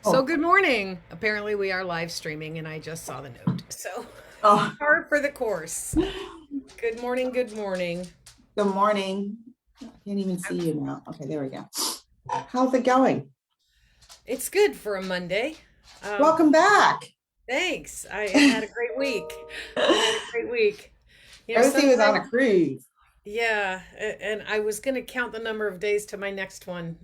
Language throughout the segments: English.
So Oh, good morning. Apparently we are live streaming and I just saw the note. So oh, hard for the course. Good morning, good morning. good morning. I can't even see you now. Okay, there we go. How's it going? It's good for a Monday. Um, Welcome back. Thanks. I had a great week. I had a great week. Rosie was on Sometimes, a cruise. yeah, and I was going to count the number of days to my next one,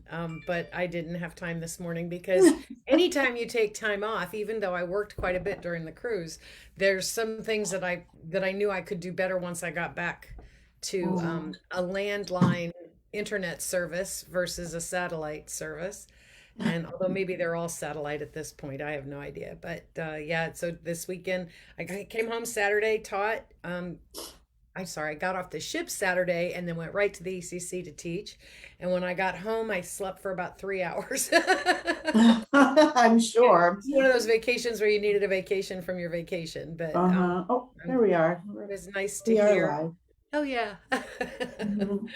but I didn't have time this morning because anytime you take time off, even though I worked quite a bit during the cruise, there's some things that I knew I could do better once I got back to Mm. a landline internet service versus a satellite service. And although maybe they're all satellite at this point, I have no idea. But yeah, so this weekend came home Saturday, taught. I got off the ship Saturday and then went right to the ECC to teach. And when I got home, I slept for about 3 hours. I'm sure. It's one of those vacations where you needed a vacation from your vacation, but Uh-huh. Oh, there we are. it was nice to We are hear. live. Oh, yeah. Mhm.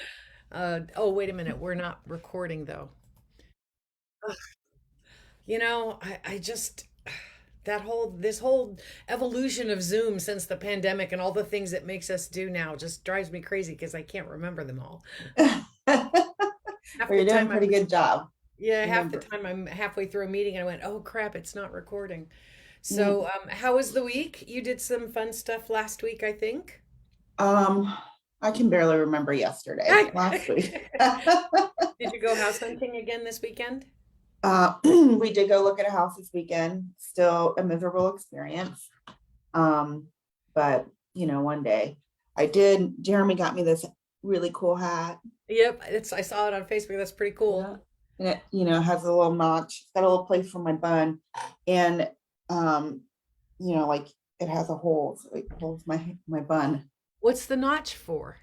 Oh, wait a minute. We're not recording though. I just this whole evolution of Zoom since the pandemic and all the things it makes us do now just drives me crazy because I can't remember them all. Half Well, the you're doing a time pretty good job. yeah, half the Remember. time I'm halfway through a meeting and I went, "Oh crap, it's not recording." Mm. So, how was the week? You did some fun stuff last week, I think. Um, I can barely remember yesterday, last week. Did you go house hunting again this weekend? We did go look at a house this weekend. Still a miserable experience. Um, but one day I did. Jeremy got me this really cool hat. Yep, I saw it on Facebook. That's pretty cool. Yeah. And it, has a little notch. It's got a little place for my bun. And um, like it has a hole, so it holds my bun. What's the notch for?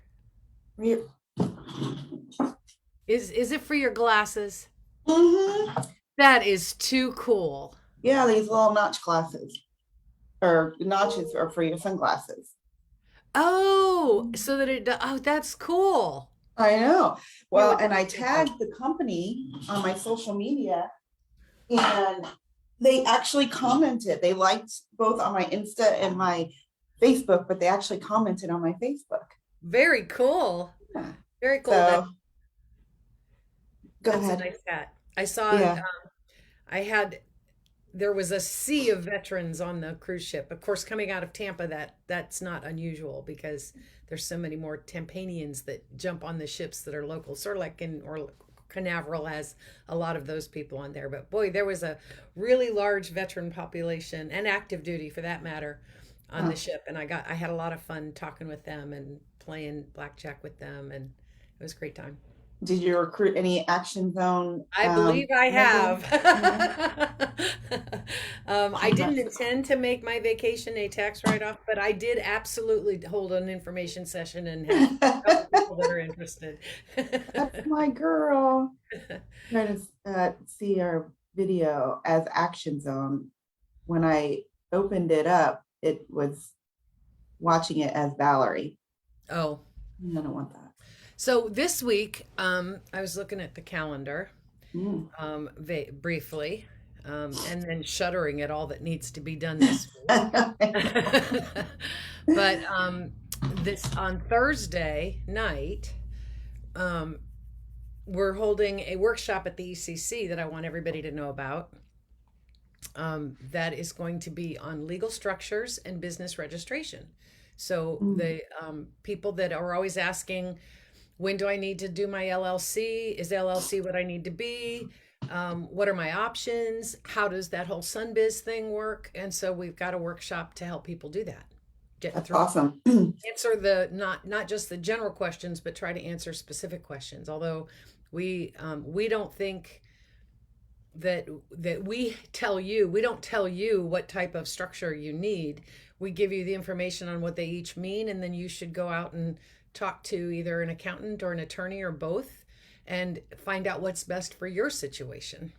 Mhm. Is it for your glasses? That is too cool. Yeah, these little notch glasses or notches are for your sunglasses. Oh, so that oh, that's cool. I know. You Well, would and I think of. tagged the company on my social media and they actually commented. They liked both on my Insta and my Facebook, but they actually commented on my Facebook. Very cool. Yeah. Very cool. So go That's a ahead. nice hat. I saw Yeah. I had there was a sea of veterans on the cruise ship. Of course, coming out of Tampa, that's not unusual because there's so many more Tampanians that jump on the ships that are local. Sort of like in or Canaveral has a lot of those people on there. But boy, there was a really large veteran population and active duty for that matter on the Oh, ship. And I had a lot of fun talking with them and playing blackjack with them, and it was a great time. did you recruit any Action Zone I believe I members? have. Yeah. I Oh, didn't that's intend to make my vacation a tax write-off, but I did absolutely hold an information session and have a couple people that are interested. that's my girl. Trying to see our video as Action Zone. When I opened it up, it was watching it as Valerie. Oh, I don't want that. so this week, I was looking at the calendar, Mm. briefly, and then shuddering at all that needs to be done this week. But this on Thursday night, um, we're holding a workshop at the ECC that I want everybody to know about. That is going to be on legal structures and business registration. So Mm. the people that are always asking, when do I need to do my LLC? Is LLC what I need to be? What are my options? How does that whole SunBiz thing work? And so we've got a workshop to help people do that. Get That's through awesome. answer the not just the general questions, but try to answer specific questions. Although we don't think that we don't tell you what type of structure you need. We give you the information on what they each mean, and then you should go out and talk to either an accountant or an attorney or both and find out what's best for your situation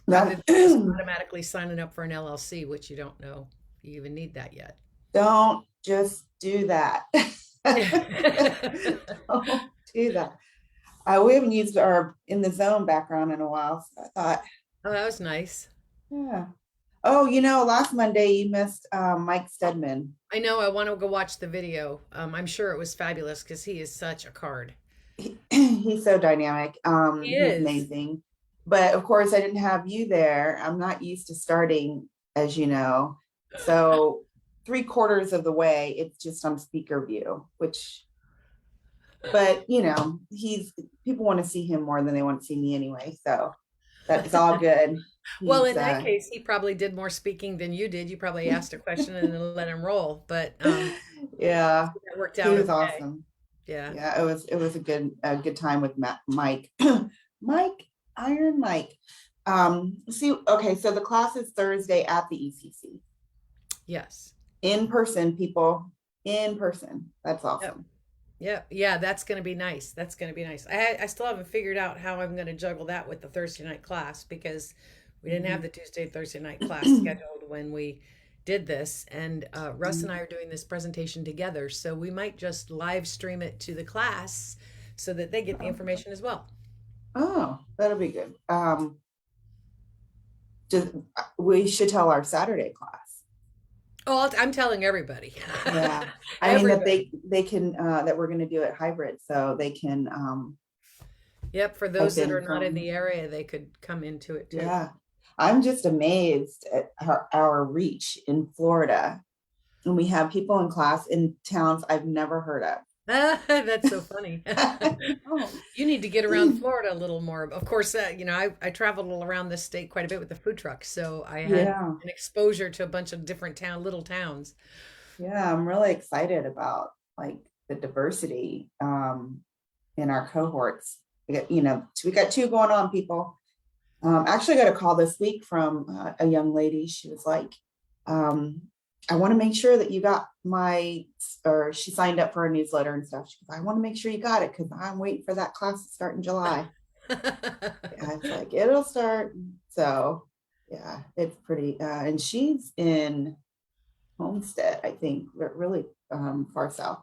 rather That than just automatically signing up for an LLC, which you don't know if you even need that yet. don't just do that. Don't do that. We haven't used our In the Zone background in a while, so I thought, Oh, that was nice. yeah. Oh, last Monday you missed Mike Stedman. I know. I want to go watch the video. I'm sure it was fabulous because he is such a card. He's so dynamic. He He's is. amazing. But of course, I didn't have you there. I'm not used to starting, as you know. So 3/4 of the way, it's just on speaker view, but he's people want to see him more than they want to see me anyway. So that's all good. Well, He's in that case, he probably did more speaking than you did. You probably asked a question and then let him roll, but yeah, that worked he out was okay. awesome. Yeah. Yeah, it was a good time with Mike. Mike, Iron Mike. See, okay, so the class is Thursday at the ECC. Yes. In person, people. In person. That's Yep. awesome. Yep. Yeah, that's going to be nice. That's going to be nice. I still haven't figured out how I'm going to juggle that with the Thursday night class because we didn't have Mhm. the Tuesday, Thursday night class scheduled when we did this. And Russ and I are doing this presentation together. So we might just live stream it to the class so that they get the information as well. Oh, that'll be good. Just, we should tell our Saturday class. Oh, I'm telling everybody. Yeah. I mean that Everybody. they can that we're gonna do it hybrid so they can Yep. For type those that in are not in from the area, they could come into it too. yeah. I'm just amazed at our reach in Florida. And we have people in class in towns I've never heard of. That's so funny. Oh, You need to get around Florida a little more. Of course, I traveled all around the state quite a bit with the food truck, so I had yeah. an exposure to a bunch of different little towns. Yeah, I'm really excited about like the diversity in our cohorts. We got two going on, people. Actually got a call this week from a young lady. She was like, um, I want to make sure that you got or she signed up for a newsletter and stuff. She goes, I want to make sure you got it because I'm waiting for that class to start in July. I was like, it'll start. So yeah, it's pretty, and she's in Homestead, I think, really far south.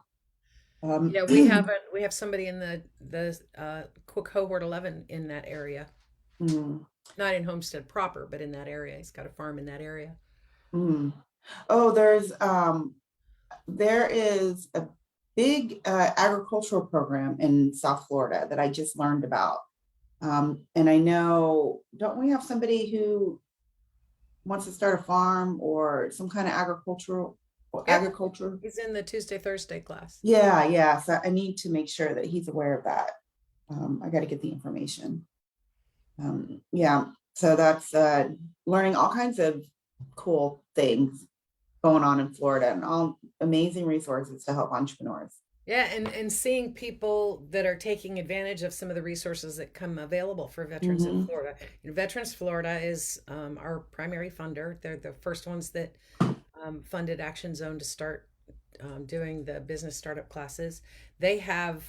Um, Yeah, we have somebody in the cohort 11 in that area. mm, Not in Homestead proper, but in that area. He's got a farm in that area. mm. Oh, there is a big agricultural program in South Florida that I just learned about. And I know, don't we have somebody who wants to start a farm or some kind of Yep, agriculture? he's in the Tuesday, Thursday class. Yeah, yeah. So I need to make sure that he's aware of that. I got to get the information. Yeah, so that's learning all kinds of cool things going on in Florida and all amazing resources to help entrepreneurs. Yeah, and seeing people that are taking advantage of some of the resources that come available for veterans in Hmm. Florida. Veterans Florida is our primary funder. They're the first ones that funded Action Zone to start doing the business startup classes. They have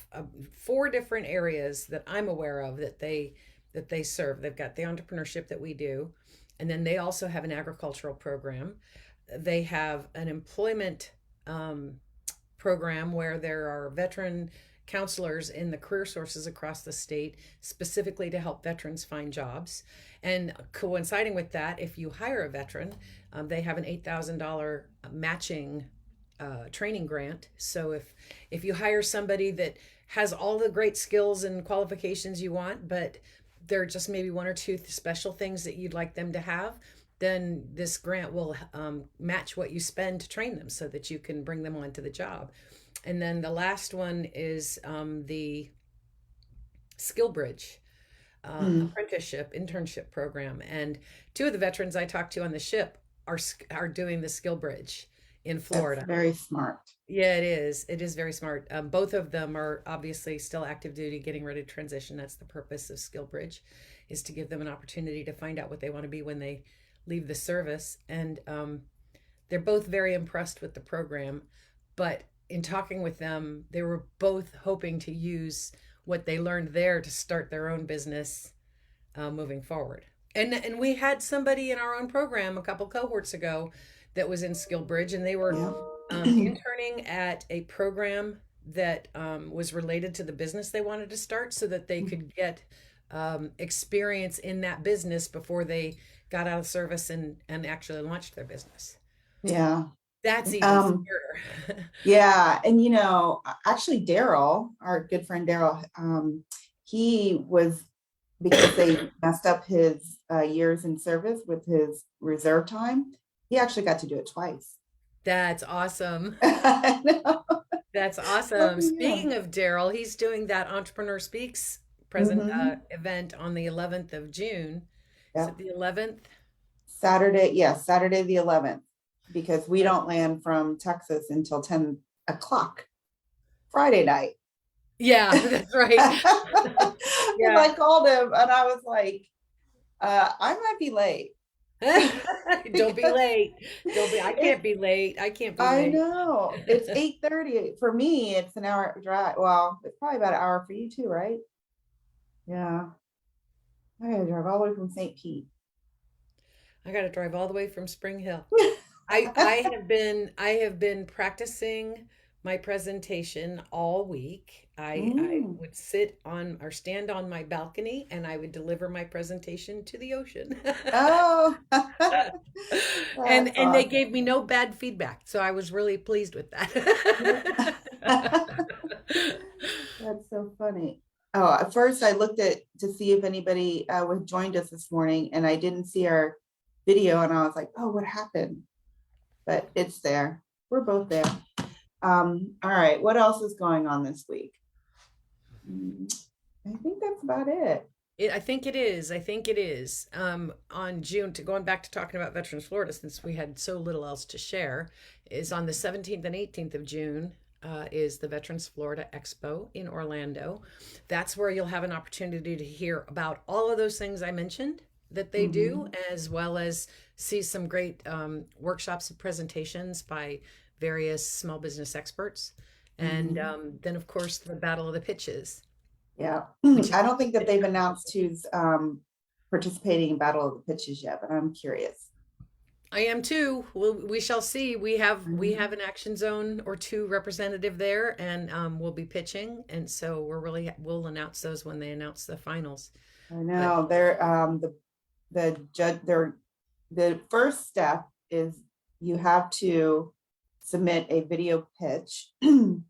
4 different areas that I'm aware of that they serve. They've got the entrepreneurship that we do, and then they also have an agricultural program. They have an employment program where there are veteran counselors in the career sources across the state specifically to help veterans find jobs. And coinciding with that, if you hire a veteran, they have an $8,000 matching training grant. So if you hire somebody that has all the great skills and qualifications you want, but there are just maybe 1 or 2 special things that you'd like them to have, then this grant will match what you spend to train them so that you can bring them onto the job. And then the last one is the Skill Bridge Mm, apprenticeship internship program. And 2 of the veterans I talked to on the ship are doing the Skill Bridge in that's Florida. very smart. Yeah, it is. It is very smart. Both of them are obviously still active duty, getting ready to transition. That's the purpose of Skill Bridge, is to give them an opportunity to find out what they want to be when they leave the service. And they're both very impressed with the program. But in talking with them, they were both hoping to use what they learned there to start their own business moving forward. And we had somebody in our own program a couple cohorts ago that was in Skill Bridge, and they were Yeah. interning at a program that was related to the business they wanted to start so that they could get experience in that business before they got out of service and actually launched their business. Yeah. That's even Um, scarier. yeah. And actually Daryl, our good friend Daryl, he was, because they messed up his years in service with his reserve time, he actually got to do it twice. That's awesome. I know. That's Oh, awesome. yeah. Speaking of Daryl, he's doing that Entrepreneur Speaks present Hmm. event on the 11th of June. Is Yeah. it the 11th? Saturday, yes, Saturday the 11th, because we don't land from Texas until 10 o'clock Friday night. Yeah, that's right. And Yeah. I called him and I was like, I might be late. Don't be Because late. Don't be, I it's, can't be late. I can't be I late. know it's 8:30. For me, it's an hour drive. Well, it's probably about an hour for you too, right? Yeah. I gotta drive all the way from St. Pete. I got to drive all the way from Spring Hill. I have been practicing my presentation all week. I Mm. would sit on or stand on my balcony and I would deliver my presentation to the ocean. Oh, And that's they awesome. gave me no bad feedback, so I was really pleased with Yeah. that. That's so funny. Oh, at first I looked at to see if anybody would joined us this morning, and I didn't see our video, and I was like, "Oh, what happened?" But it's there. We're both there. All right. What else is going on this week? Mm, I think that's about it. I think it is. I think it is. On June, to going back to talking about Veterans Florida, since we had so little else to share, is on the 17th and 18th of June. Is the Veterans Florida Expo in Orlando. That's where you'll have an opportunity to hear about all of those things I mentioned that they do, Mhm. as well as see some great workshops and presentations by various small business experts. And Mhm. then, of course, the Battle of the Pitches, Yeah. which is I don't think that they've announced who's participating in Battle of the Pitches yet, but I'm curious. I am too. We shall see. We have Mhm. an action zone or two representative there, and we'll be pitching, and so we'll announce those when they announce the finals. I But know they're the judge they're the first step is you have to submit a video pitch and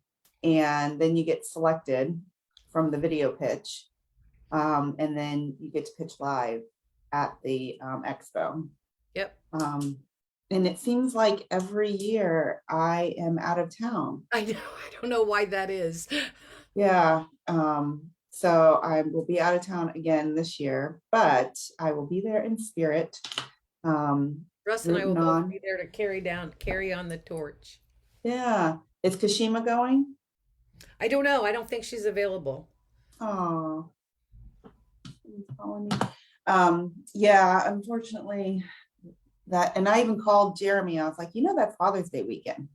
then you get selected from the video pitch, and then you get to pitch live at the expo. yep, um, and it seems like every year I am out of town. I know. I don't know why that is. Yeah. So I will be out of town again this year, but I will be there in spirit, Russ and I will rooting both on. be there to carry on the torch. Yeah. Is Kashima going? I don't know. I don't think she's available. Oh, he's calling me. Yeah, unfortunately, that, and I even called Jeremy. I was like, that's Father's Day weekend.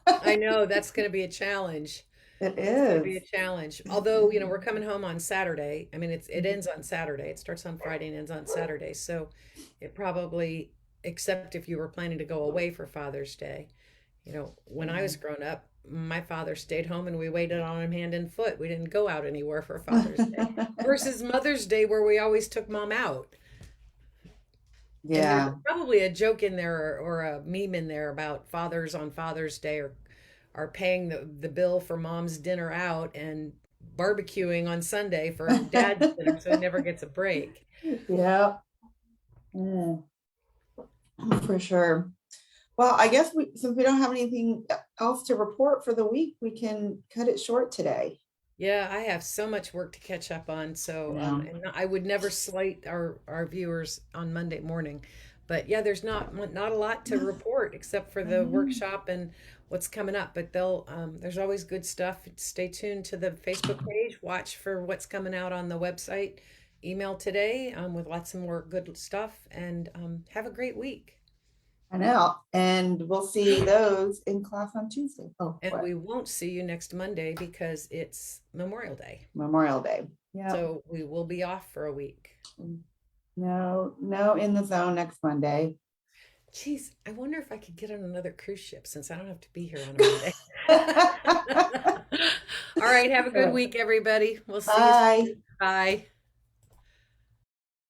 I know that's going to be a challenge. It That's going to be a is. challenge. Although, we're coming home on Saturday. I mean, it ends on Saturday. It starts on Friday and ends on Saturday. So it probably, except if you were planning to go away for Father's Day. When I was growing up, my father stayed home and we waited on him hand and foot. We didn't go out anywhere for Father's Day. Versus Mother's Day, where we always took mom out. And there's Yeah. probably a joke in there or a meme in there about fathers on Father's Day are paying the bill for mom's dinner out and barbecuing on Sunday for dad's dinner, so he never gets a break. Yeah. Mm, for sure. Well, I guess since we don't have anything else to report for the week, we can cut it short today. Yeah, I have so much work to catch up on. So, Yeah. and I would never slight our viewers on Monday morning, but yeah, there's not a lot to report except for I the know. workshop and what's coming up. But there's always good stuff. Stay tuned to the Facebook page. Watch for what's coming out on the website. Email today with lots of more good stuff, and have a great week. I know. And we'll see those in class on Tuesday. Oh, And what? we won't see you next Monday because it's Memorial Day. Memorial Day. Yeah. So we will be off for a week. No, no in the zone next Monday. Geez, I wonder if I could get on another cruise ship since I don't have to be here on a Monday. All right. Have a All good right. week, everybody. We'll see you. Bye. Bye.